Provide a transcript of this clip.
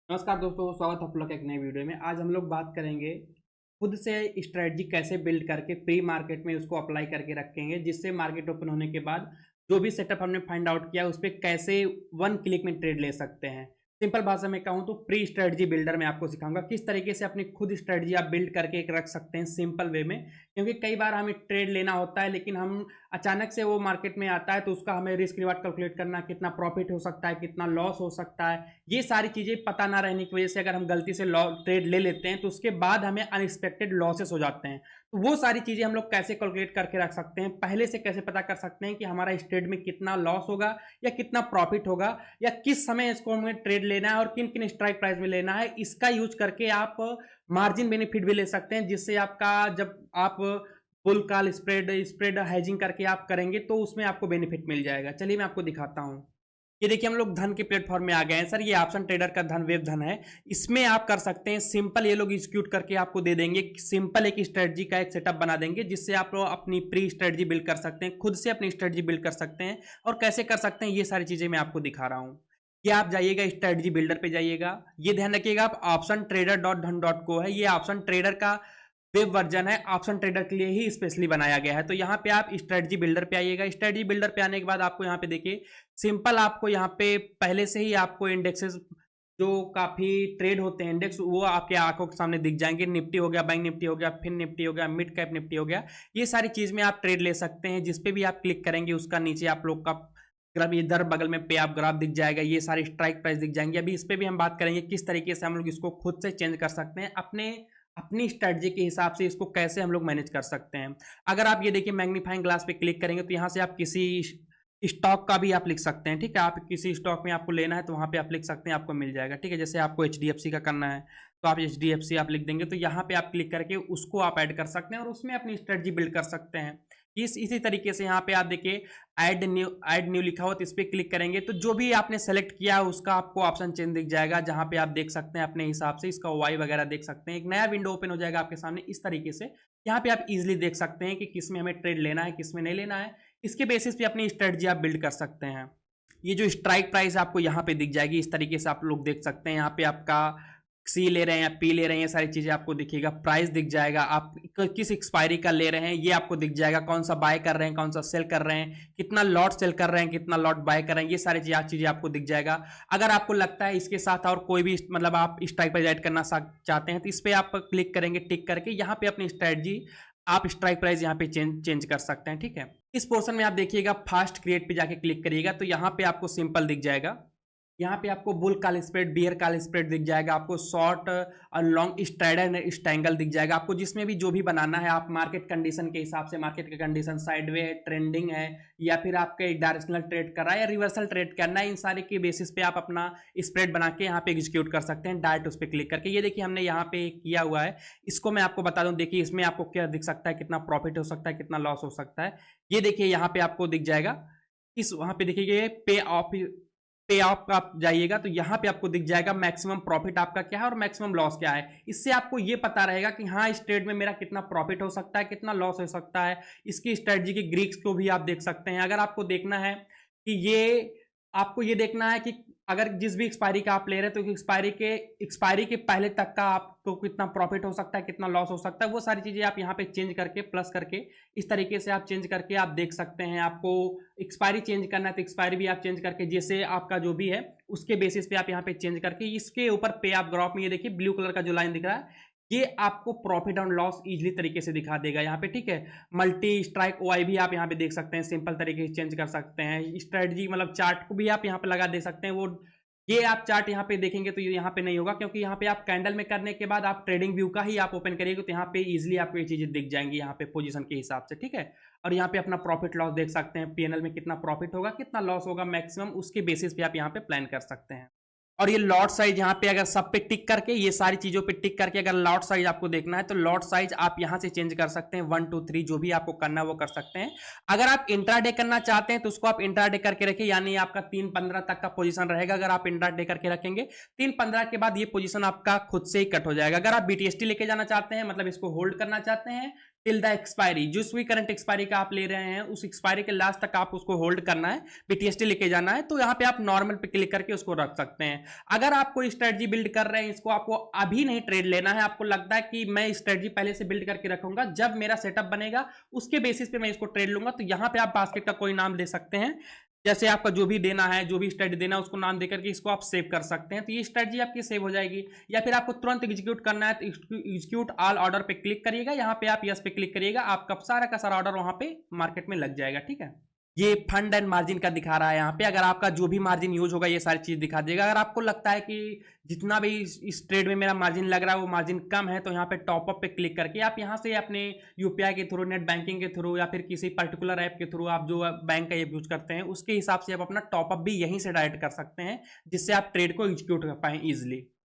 नमस्कार दोस्तों, स्वागत है आप लोग का एक नए वीडियो में। आज हम लोग बात करेंगे खुद से स्ट्रेटजी कैसे बिल्ड करके प्री मार्केट में उसको अप्लाई करके रखेंगे, जिससे मार्केट ओपन होने के बाद जो भी सेटअप हमने फाइंड आउट किया उस पर कैसे वन क्लिक में ट्रेड ले सकते हैं। सिंपल भाषा में कहूँ तो प्री स्ट्रेटजी बिल्डर मैं आपको सिखाऊंगा किस तरीके से अपनी खुद स्ट्रेटजी आप बिल्ड करके एक रख सकते हैं सिंपल वे में। क्योंकि कई बार हमें ट्रेड लेना होता है लेकिन हम अचानक से वो मार्केट में आता है तो उसका हमें रिस्क रिवार्ड कैलकुलेट करना, कितना प्रॉफिट हो सकता है, कितना लॉस हो सकता है, ये सारी चीज़ें पता ना रहने की वजह से अगर हम गलती से ट्रेड ले लेते हैं तो उसके बाद हमें अनएक्सपेक्टेड लॉसेस हो जाते हैं। तो वो सारी चीज़ें हम लोग कैसे कैलकुलेट करके रख सकते हैं, पहले से कैसे पता कर सकते हैं कि हमारा इस ट्रेड में कितना लॉस होगा या कितना प्रॉफिट होगा, या किस समय इसको हमें ट्रेड लेना है और किन किन स्ट्राइक प्राइस में लेना है। इसका यूज करके आप मार्जिन बेनिफिट भी ले सकते हैं, जिससे आपका जब आप full call spread spread hedging करके आप करेंगे तो उसमें आपको बेनिफिट मिल जाएगा। चलिए मैं आपको दिखाता हूँ। ये देखिए हम लोग धन के प्लेटफॉर्म में आ गए हैं। सर ये ऑप्शन ट्रेडर का धन वेब धन है, इसमें आप कर सकते हैं सिंपल। ये लोग एग्जीक्यूट करके आपको दे देंगे सिंपल एक स्ट्रेटजी का एक सेटअप बना देंगे, जिससे आप लोग अपनी प्री स्ट्रेटजी बिल्ड कर सकते हैं, खुद से अपनी स्ट्रेटजी बिल्ड कर सकते हैं। और कैसे कर सकते हैं ये सारी चीजें मैं आपको दिखा रहा हूँ। ये आप जाइएगा स्ट्रेटजी बिल्डर पे जाइएगा, ये ध्यान रखिएगा आप ऑप्शन ट्रेडर डॉट धन डॉट को है, ये ऑप्शन ट्रेडर का वेब वर्जन है, ऑप्शन ट्रेडर के लिए ही स्पेशली बनाया गया है। तो यहाँ पे आप स्ट्रेटजी बिल्डर पे आइएगा। स्ट्रेटजी बिल्डर पे आने के बाद आपको यहाँ पे देखिए सिंपल आपको यहाँ पे पहले से ही आपको इंडेक्सेस जो काफी ट्रेड होते हैं इंडेक्स वो आपके आंखों के सामने दिख जाएंगे। निफ्टी हो गया, बैंक निफ्टी हो गया, फिन निफ्टी हो गया, मिड कैप निफ्टी हो गया, ये सारी चीज में आप ट्रेड ले सकते हैं। जिसपे भी आप क्लिक करेंगे उसका नीचे आप लोग का ग्राफ इधर बगल में पे आप ग्राफ दिख जाएगा, ये सारे स्ट्राइक प्राइस दिख जाएंगे। अभी इस पे भी हम बात करेंगे किस तरीके से हम लोग इसको खुद से चेंज कर सकते हैं, अपनी स्ट्रेटजी के हिसाब से इसको कैसे हम लोग मैनेज कर सकते हैं। अगर आप ये देखिए मैग्नीफाइंग ग्लास पे क्लिक करेंगे तो यहाँ से आप किसी स्टॉक का भी आप लिख सकते हैं। ठीक है, आप किसी स्टॉक में आपको लेना है तो वहाँ पे आप लिख सकते हैं, आपको मिल जाएगा। ठीक है, जैसे आपको HDFC का करना है तो आप HDFC आप लिख देंगे तो यहाँ पे आप क्लिक करके उसको आप ऐड कर सकते हैं और उसमें अपनी स्ट्रेटजी बिल्ड कर सकते हैं। इसी तरीके से यहाँ पे आप देखिए ऐड न्यू लिखा हो तो इस पर क्लिक करेंगे तो जो भी आपने सेलेक्ट किया है उसका आपको ऑप्शन चेंज दिख जाएगा, जहाँ पे आप देख सकते हैं अपने हिसाब से इसका वाई वगैरह देख सकते हैं। एक नया विंडो ओपन हो जाएगा आपके सामने इस तरीके से। यहाँ पे आप इजिली देख सकते हैं कि किस में हमें ट्रेड लेना है, किस में नहीं लेना है। इसके बेसिस पे अपनी स्ट्रेटजी आप बिल्ड कर सकते हैं। ये जो स्ट्राइक प्राइस आपको यहाँ पे दिख जाएगी, इस तरीके से आप लोग देख सकते हैं। यहाँ पे आपका सी ले रहे हैं या पी ले रहे हैं, ये सारी चीजें आपको दिखेगा। प्राइस दिख जाएगा, आप किस एक्सपायरी का ले रहे हैं ये आपको दिख जाएगा। कौन सा बाय कर रहे हैं, कौन सा सेल कर रहे हैं, कितना लॉट सेल कर रहे हैं, कितना लॉट बाय कर रहे हैं, ये सारी चीजें आपको दिख जाएगा। अगर आपको लगता है इसके साथ और कोई भी मतलब आप स्ट्राइक प्राइस ऐड करना चाहते हैं तो इस पर आप क्लिक करेंगे टिक करके, यहाँ पे अपनी स्ट्रेटजी आप स्ट्राइक प्राइस यहाँ पे चेंज कर सकते हैं। ठीक है, इस पोर्शन में आप देखिएगा फास्ट क्रिएट पे जाके क्लिक करिएगा तो यहाँ पे आपको सिंपल दिख जाएगा। यहाँ पे आपको bull call spread, bear call spread दिख जाएगा, आपको शॉर्ट और लॉन्ग स्ट्रैडल स्टैंगल दिख जाएगा। आपको जिसमें भी जो भी बनाना है आप मार्केट कंडीशन के हिसाब से, मार्केट का कंडीशन साइडवे है, ट्रेंडिंग है, या फिर आपके डायरेक्शनल ट्रेड कर रहा है या रिवर्सल ट्रेड करना है, इन सारे के बेसिस पे आप अपना स्प्रेड बना के यहाँ पे एग्जीक्यूट कर सकते हैं डायरेक्ट उस पर क्लिक करके। ये देखिए हमने यहाँ पे किया हुआ है, इसको मैं आपको बता दूं। देखिए इसमें आपको क्या दिख सकता है, कितना प्रॉफिट हो सकता है, कितना लॉस हो सकता है। ये देखिए यहाँ पे आपको दिख जाएगा, इस वहां पे देखिए पे ऑफ का आप जाइएगा तो यहाँ पे आपको दिख जाएगा मैक्सिमम प्रॉफिट आपका क्या है और मैक्सिमम लॉस क्या है। इससे आपको ये पता रहेगा कि हाँ इस ट्रेड में मेरा कितना प्रॉफिट हो सकता है, कितना लॉस हो सकता है। इसकी स्ट्रेटजी की ग्रीक्स को भी आप देख सकते हैं। अगर आपको देखना है कि आपको ये देखना है कि अगर जिस भी एक्सपायरी का आप ले रहे हैं तो एक्सपायरी के पहले तक का आपको कितना प्रॉफिट हो सकता है, कितना लॉस हो सकता है, वो सारी चीजें आप यहाँ पे चेंज करके प्लस करके इस तरीके से आप चेंज करके आप देख सकते हैं। आपको एक्सपायरी चेंज करना है तो एक्सपायरी भी आप चेंज करके जैसे आपका जो भी है उसके बेसिस पे आप यहाँ पे चेंज करके इसके ऊपर पे आप ग्राफ में ये देखिए ब्लू कलर का जो लाइन दिख रहा है ये आपको प्रॉफिट और लॉस इजीली तरीके से दिखा देगा यहाँ पे। ठीक है, मल्टी स्ट्राइक ओआई भी आप यहाँ पे देख सकते हैं, सिंपल तरीके से चेंज कर सकते हैं। स्ट्रेटजी मतलब चार्ट को भी आप यहाँ पे लगा दे सकते हैं। वो ये आप चार्ट यहाँ पे देखेंगे तो ये यहाँ पे नहीं होगा, क्योंकि यहाँ पे आप कैंडल में करने के बाद आप ट्रेडिंग व्यू का ही आप ओपन करिएगा तो यहाँ पे इजीली आपको ये चीजें दिख जाएंगी यहाँ पे पोजीशन के हिसाब से। ठीक है, और यहाँ पे अपना प्रॉफिट लॉस देख सकते हैं, पीएनएल में कितना प्रॉफिट होगा, कितना लॉस होगा मैक्सिमम, उसके बेसिस पे आप यहाँ पे प्लान कर सकते हैं। और ये लॉट साइज यहाँ पे अगर सब पे टिक करके ये सारी चीजों पे टिक करके अगर लॉट साइज आपको देखना है तो लॉट साइज आप यहाँ से चेंज कर सकते हैं। 1 2 3 जो भी आपको करना है वो कर सकते हैं। अगर आप इंट्राडे करना चाहते हैं तो उसको आप इंट्राडे करके रखिए, यानी आपका 3-15 तक का पोजीशन रहेगा। अगर आप इंट्राडे करके रखेंगे 3-15 के बाद ये पोजीशन आपका खुद से ही कट हो जाएगा। अगर आप BTST लेके जाना चाहते हैं, मतलब इसको होल्ड करना चाहते हैं टिल द एक्सपायरी, जिस भी करंट एक्सपायरी का आप ले रहे हैं उस एक्सपायरी के लास्ट तक आप उसको होल्ड करना है, बीटीएसटी लेके जाना है, तो यहाँ पे आप नॉर्मल पे क्लिक करके उसको रख सकते हैं। अगर आप कोई स्ट्रेटजी बिल्ड कर रहे हैं, इसको आपको अभी नहीं ट्रेड लेना है, आपको लगता है कि मैं स्ट्रेटजी पहले से बिल्ड करके रखूंगा, जब मेरा सेटअप बनेगा उसके बेसिस पे मैं इसको ट्रेड लूंगा, तो यहाँ पे आप बास्केट का कोई नाम दे सकते हैं, जैसे आपका जो भी देना है, जो भी स्ट्रेटजी देना है उसको नाम देकर के इसको आप सेव कर सकते हैं, तो ये स्ट्रेटजी आपकी सेव हो जाएगी। या फिर आपको तुरंत एग्जीक्यूट करना है तो एग्जीक्यूट ऑल ऑर्डर पे क्लिक करिएगा, यहाँ पे आप यस पे क्लिक करिएगा, आपका सारा का सारा ऑर्डर वहां पे मार्केट में लग जाएगा। ठीक है, ये फंड एंड मार्जिन का दिखा रहा है यहाँ पे, अगर आपका जो भी मार्जिन यूज होगा ये सारी चीज दिखा देगा। अगर आपको लगता है कि जितना भी इस ट्रेड में मेरा मार्जिन लग रहा है वो मार्जिन कम है, तो यहाँ पे टॉपअप पे क्लिक करके आप यहाँ से अपने यूपीआई के थ्रू, नेट बैंकिंग के थ्रू या फिर किसी पर्टिकुलर ऐप के थ्रू, आप जो बैंक का ऐप यूज करते हैं उसके हिसाब से आप अपना टॉपअप भी यहीं से डायरेक्ट कर सकते हैं, जिससे आप ट्रेड को एग्जीक्यूट कर पाए इजिली।